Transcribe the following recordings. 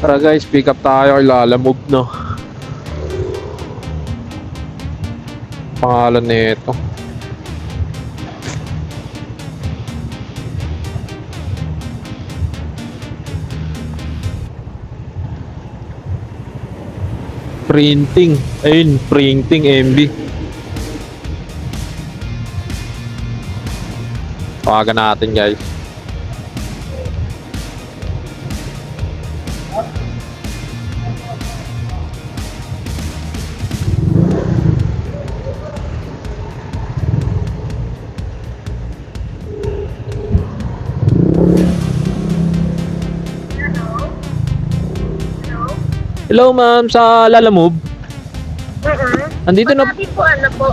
Tara guys, pick up tayo kay Lalamove, no? Pangalan nito. Printing. Ayun, printing MB. Tawagan natin guys. Hello ma'am, sa Lalamove. Andito na. Masabi po ano po.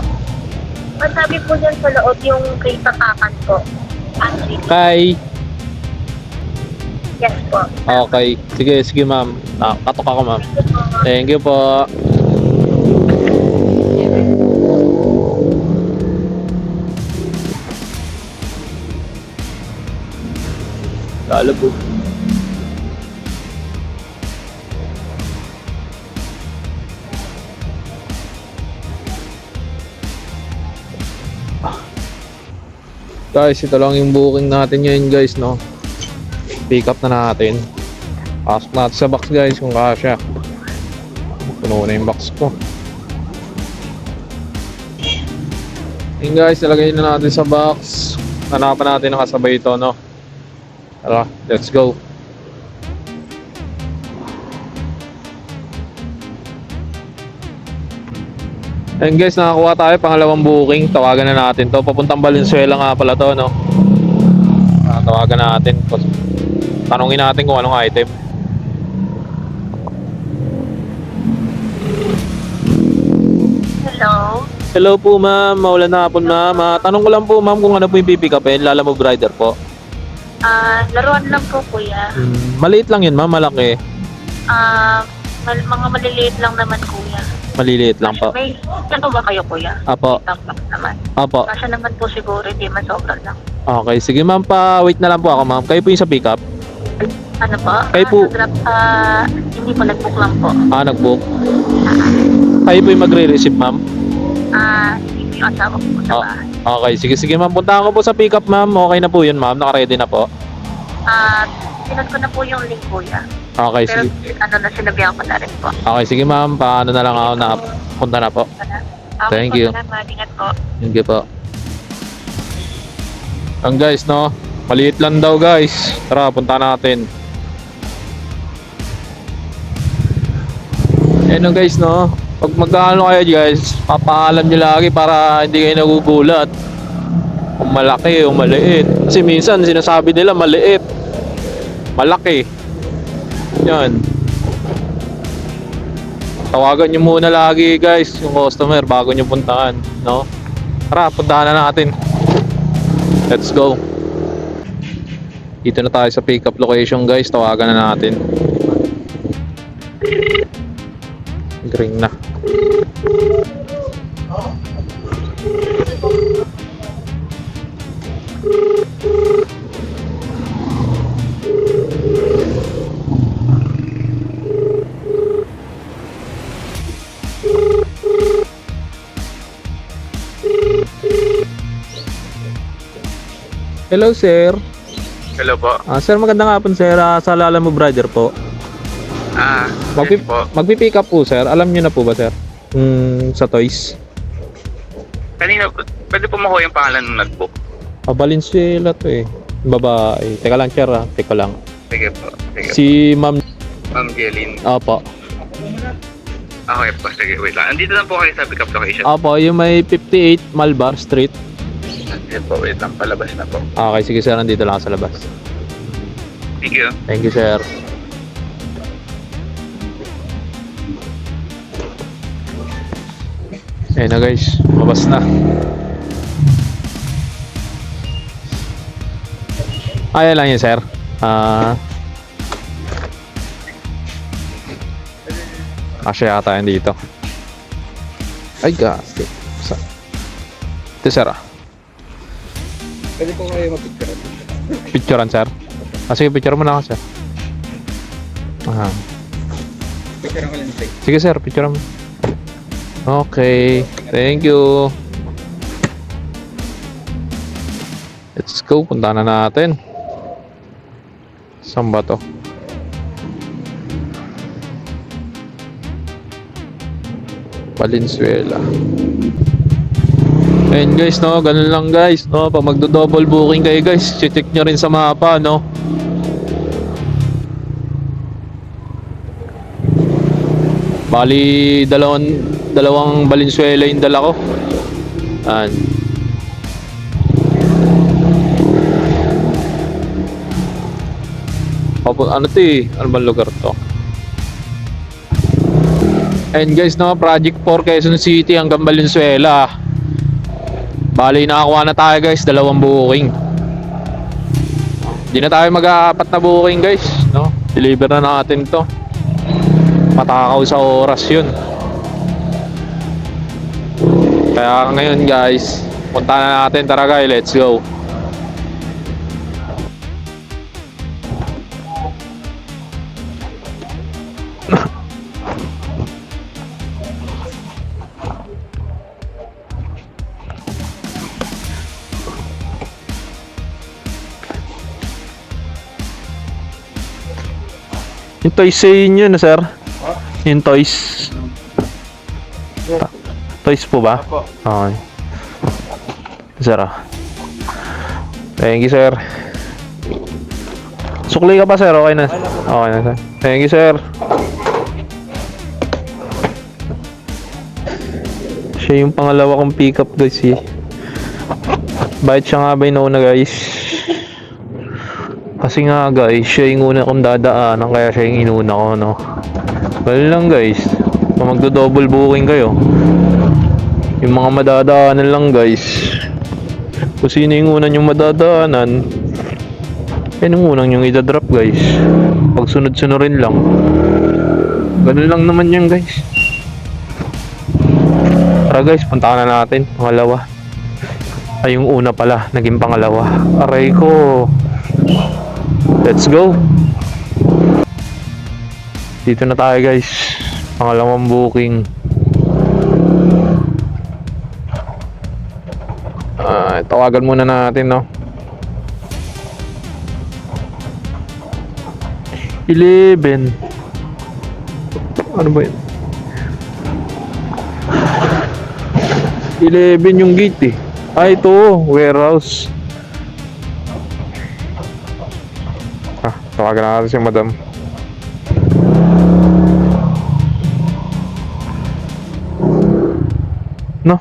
Masabi po dyan sa loob yung kay Tatakan po. Kay. Yes po. Okay. Sige ma'am. Katok ako ma'am. Thank you po. Thank you po. Lalamove. Guys, ito lang yung booking natin ngayon guys, no? Pick up na natin. Pasok natin sa box guys kung kasya. Puno na yung box ko. Yun guys, nalagay na natin sa box. Hanapan natin ang kasabay ito, no? Tara, let's go. Ayun guys, nakakuha tayo pangalawang booking. Tawagan na natin to. Papuntang Valenzuela nga pala to, no? Tawagan natin. Tanungin natin kung anong item. Hello. Hello po ma'am, maulan na hapon ma'am. Tanong ko lang po ma'am kung ano po yung pipick upin. Lalamove rider po. Laruan lang po kuya. Maliit lang yun ma'am, malaki. Mga maliliit lang naman kuya. Maliliit lang po. May ano ba kayo kuya? Apo. Tampak naman. Apo. Kasi naman po siguro hindi man sobrang lang. Okay, sige ma'am, pa-wait na lang po ako ma'am. Kayo po yung sa pick up? Ano po? Kayo po. Grab, hindi po nag-book lang po. Nag-book. Kayo po yung magre-receive ma'am? Hindi po yung asawa ko po sa bahay. Okay, sige ma'am. Puntahan ko po sa pick up ma'am. Okay na po yun ma'am. Naka-ready na po. Sinod ko na po yung link kuya. Okay, Pero sige. sinabihan ko na rin po. Okay, sige ma'am. Paano na lang ako na punta na po. Okay, Thank po, you. salamat. Ingat po. Thank you po. Ang guys, no? Maliit lang daw guys. Tara, punta natin. Ayun guys, no? Pag magkano kayo guys, papaalam nyo lagi para hindi kayo nagugulat kung malaki o maliit. Kasi minsan sinasabi nila maliit, malaki. Yan. Tawagan nyo muna lagi guys yung customer bago nyo puntahan, no? Tara, puntahan na natin. Let's go. Dito na tayo sa pick up location guys. Tawagan na natin. Green na. Hello sir. Hello po. Sir, magandang hapon sir. Sa Lalamove rider po. Yes po. Magpipick up po sir. Alam niyo na po ba sir? Sa toys. Kanina, pwede po makuha yung pangalan ng nag-book. Valenzuela to eh. Babae. Teka lang sir Teka lang. Sige po. Sige Si ma'am. Ma'am Jeline. Opo. Okay po. Sige, wait lang. Andito lang po kayo sa pick-up location. Opo, yung may 58 Malbar Street. Sige po, wait lang. Palabas na po. Okay, sige sir. Nandito lang ako sa labas. Thank you. Thank you sir. Ayun na guys. Mabas na. Ayan lang yun sir. Kasya yata yun dito. Ay gas. Ito sir Pwede po kayo mag-picture. Picturean sir. Sige picture mo na ako sir. Picture ko lang sir. Sige sir, picture mo. Okay, thank you. Let's go, punta na natin. Saan ba to? Valenzuela. Ayun guys, no, ganun lang guys, no, pag magdo-double booking kayo guys, check nyo rin sa mapa, no. Bali, dalawang Valenzuela yung dala ko. Ayan. Ano to eh? Ano bang lugar to? And guys, no, Project 4 Quezon City hanggang Valenzuela. Bali, nakakuha na tayo guys, dalawang booking. Hindi na tayo mag-aapat na booking guys, no? Deliver na natin to. Matakaw sa oras yun. Kaya ngayon guys, punta na natin. Tara guys, let's go. Yung toys sa inyo na sir? Yung toys. Toys po ba? Okay. Sir ah. Thank you sir. Sukli ka pa sir? Okay na. Okay na sir. Thank you sir. Siya yung pangalawa kong pick up guys eh. Bakit siya nga ba inuna guys? Kasi nga guys, siya yung una kong dadaanan kaya siya yung inuna ko, no? Well lang guys, kung magdo-double booking kayo, yung mga madadaanan lang guys, kung sino yung unang yung madadaanan, yun yung unang yung idadrop guys. Pag sunod-sunurin lang, ganun lang naman yan guys. Tara guys, punta na natin, pangalawa. Ay yung una pala, naging pangalawa. Aray ko. Let's go. Dito na tayo guys. Pangalawang booking. Tawagan muna natin, no. 11. Ano ba yun? 11 yung gate eh. Ah, ito, warehouse. Tawagan na natin si madam. No?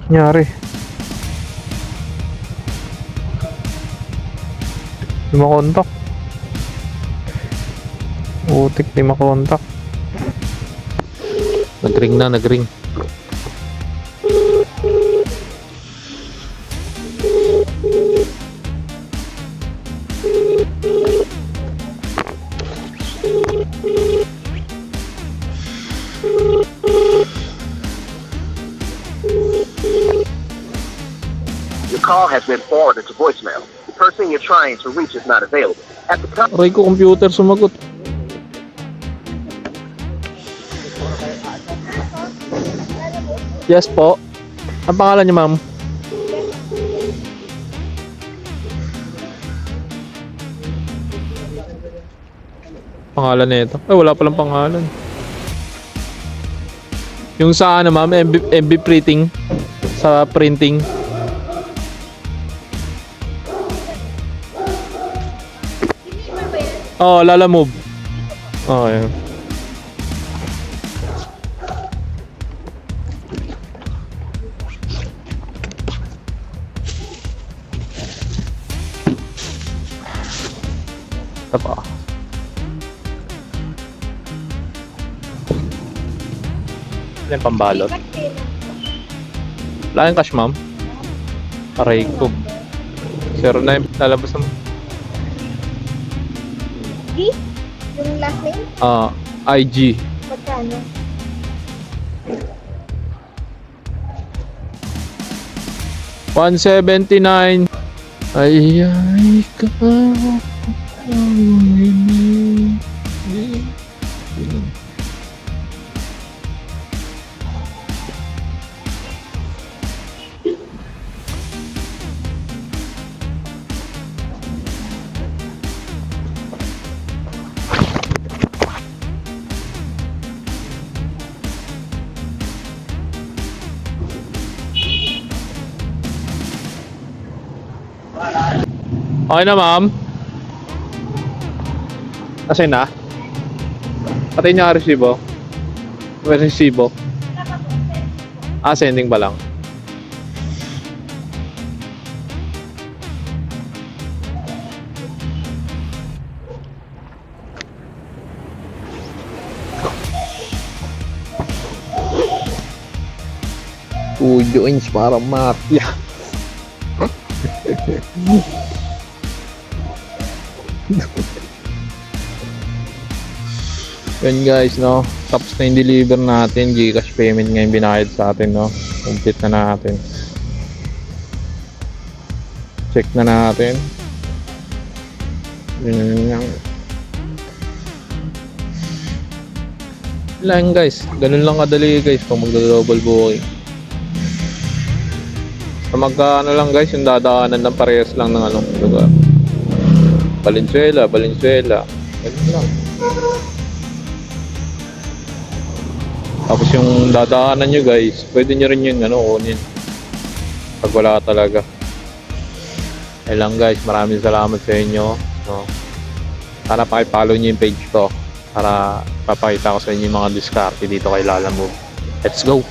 Nangyari? Di makontak. Utik, di makontak. Nag-ring na, nag-ring. Your call has been forwarded to voicemail. The person you're trying to reach is not available. At the time, Aray ko, computer sumagot. Yes po. Ang pangalan niyo, ma'am? Pangalan nito. Ay, wala palang pangalan. Yung sa ano, ma'am, MB printing. Sa printing. Oh, Lala Move. Oh, yun. Ito pa. Yan pambalot. Wala yung cash, ma'am. Aray ko. 09 lalabas naman. Yung last name? IG. Magkano? $179. Ay, ka. Okay na, ma'am? Kasi na? Pati niya resibo? May resibo? Ah, sending ba lang? Joins para mafia. Yan guys, no? Tapos na yung deliver natin. Gcash payment nga yung binayad sa atin, no? Complete na natin. Check na natin. Yan. Lang guys, ganun lang kadali guys kung magda-double booking. So magkaano lang guys, yung dadaanan ng parehas lang ng anong lugar. Valenzuela. Ganun lang. Tapos yung dadaanan nyo guys, pwede nyo rin yung kunin. Pag wala talaga. Ayun lang guys, maraming salamat sa inyo. No? Sana pakipollow nyo yung page ko para papakita ko sa inyo yung mga diskarte dito kay Lalamove. Let's go!